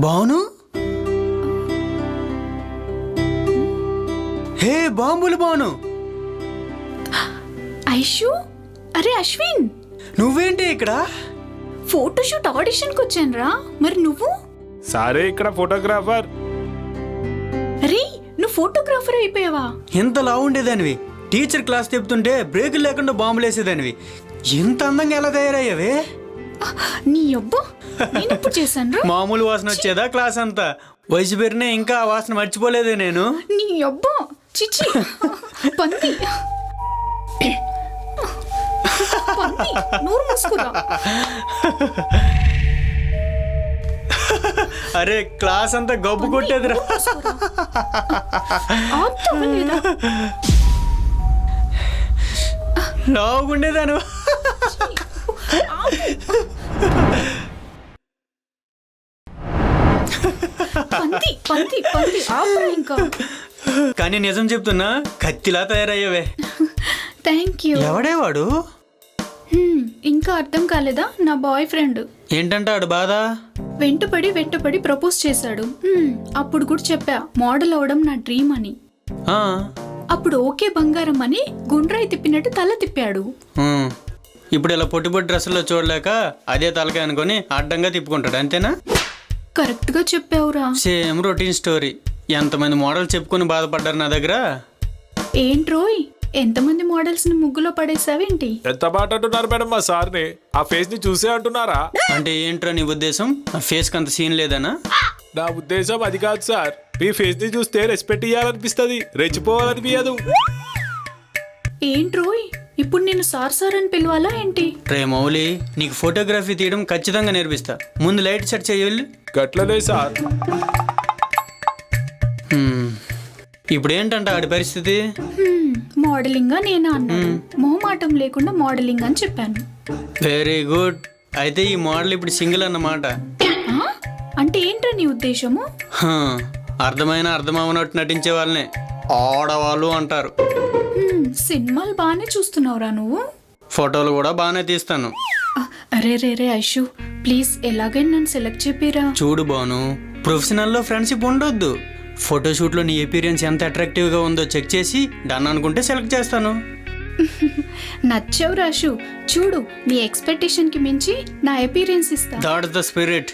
బాను హే బాంబులు బాను ఐషు, అరే అశ్విన్, నువ్వేంటి ఇక్కడ? ఫోటోషూట్ ఆడిషన్కి వచ్చాను రా. మరి నువ్వు? సారే ఇక్కడ ఫోటోగ్రాఫర్. అరే నువ్వు ఫోటోగ్రాఫర్ అయిపోయావా? ఎంత లావుండేదానివి, టీచర్ క్లాస్ చెప్తుంటే బ్రేకులు లేకుండా బాంబులు వేసేదానివి. ఎంత అందంగా ఎలా తయారయ్యావే? నీ అబ్బా, నేను ఎప్పుడు చేశాను రా? మామూలు వాసన వచ్చేదా క్లాస్ అంతా? వయసు పేరునే ఇంకా ఆ వాసన మర్చిపోలేదే నేను. నీ అబ్బా, చిచి పంది పంది, నోరు మూసుకురా. అరే క్లాస్ అంతా గబ్బు కొట్టేదిరా. ఆపుతావా లేదా? లావుగుండేదాను. పంది పంది పంది, ఆపురా ఇంకా. కానీ నిజం చెప్తున్నా, కత్తిలా తయారయ్యావే. Thank you. ఎవడే వాడు? ఇంకా అర్థం కాలేదా? నా బాయ్ ఫ్రెండ్. ఏంటంటాడు బాధ? వెంటపడి ప్రపోజ్ చేశాడు. అప్పుడు కూడా చెప్పా మోడల్ అవడం నా డ్రీమ్ అని. ఆ, అప్పుడు ఓకే బంగారం అని గుండ్రాయి తిప్పినట్టు తల తిప్పాడు. ఇప్పుడు ఇలా పొట్టి పొట్టి డ్రెస్సుల్లో చూడలేక అదే తలకాయ అనుకొని అడ్డంగా తిప్పుకుంటాడు, అంతేనా? కరెక్ట్ గా చెప్పావురా. Same routine story. ఎంతమంది మోడల్ చెప్పుకొని బాధపడ్డారు నా దగ్గర. ఏంట్రోయ్, ఎంతమంది మోడల్స్ ని ముగ్గులో పడేసావేంటి? ఎంత మాట అంటున్నారు మేడం మా సార్ని? ఆ ఫేస్ ని చూసే అంటున్నారా? అంటే ఏంట్రా నీ ఉద్దేశం? ఆ ఫేస్ కి అంత సీన్ లేదనా? నా ఉద్దేశం అది కాదు సార్. మీ ఫేస్ ని చూస్తే రెస్పెక్ట్ ఇవ్వాలనిపిస్తుంది, రెచ్చిపోవాలనిపించదు. ఏంట్రోయ్, ఇప్పుడు నేను సార్ సార్ అని పిలవాలా ఏంటి? రే మౌలి, నీకు ఫోటోగ్రఫీ తీయడం ఖచ్చితంగా నేర్పిస్తా. ముందు లైట్ సెట్ చేయాలి. గట్లనే సార్. ఇప్పుడు ఏంటంట ఆడి పరిస్థితి? మోడలింగ్ గా నేను అన్నాను. మొహమాటం లేకుండా మోడలింగ్ అని చెప్పాను. Very good. అయితే ఈ మోడల్ ఇప్పుడు సింగిల్ అన్నమాట. ఆ? అంటే ఏంట్రా నీ ఉద్దేశము? అర్థమైన అర్థమవునట్టు నటించే వాళ్ళనే ఆడవాళ్ళు అంటారు. సినిమాలు బాగానే చూస్తున్నావురా నువ్వు. ఫోటోలు కూడా బాగానే తీస్తాను. అరే రే రే ఐషు, ప్లీజ్ ఎలాగైనా నన్ను సెలెక్ట్ చెప్పిరా. చూడు బాను, ప్రొఫెషనల్లో ఫ్రెండ్షిప్ ఉండొద్దు. ఫోటోషూట్లో నీ అపీరియన్స్ ఎంత అట్రాక్టివ్గా ఉందో చెక్ చేసి డన్ అనుకుంటే సెలెక్ట్ చేస్తాను. నచ్చావు రాషు. చూడు, నీ ఎక్స్పెక్టేషన్ కి మించి నా అపీరియన్స్ ఇస్తా. That's the spirit.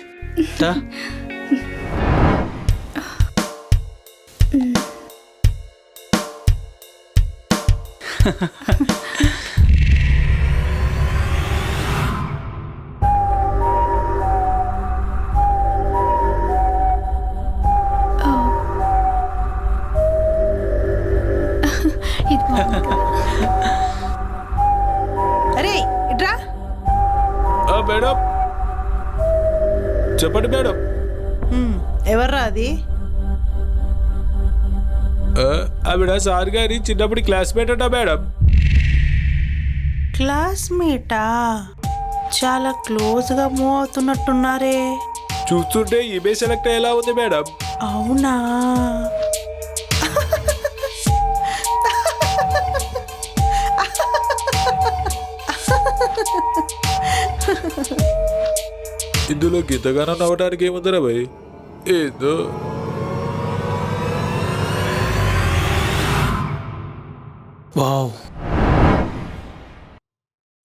ఇది బాగుంది కదా? అరే ఇట్రా. మేడం చెప్పండి మేడం. ఎవర్రా అది? ఆవిడ సార్ గారి చిన్నప్పటి క్లాస్మేట్ అంట మేడం. క్లాస్మేటా? చాలా క్లోజ్ గా మూవ్ అవుతున్నట్టున్నారే. చూస్తుంటే ఈమె సెలెక్ట్ అయ్యేలా ఉంది మేడం. అవునా? ఇందులో గీతగానం నవ్వడానికి ఏముందరా భయ్? ఏదో వావ్.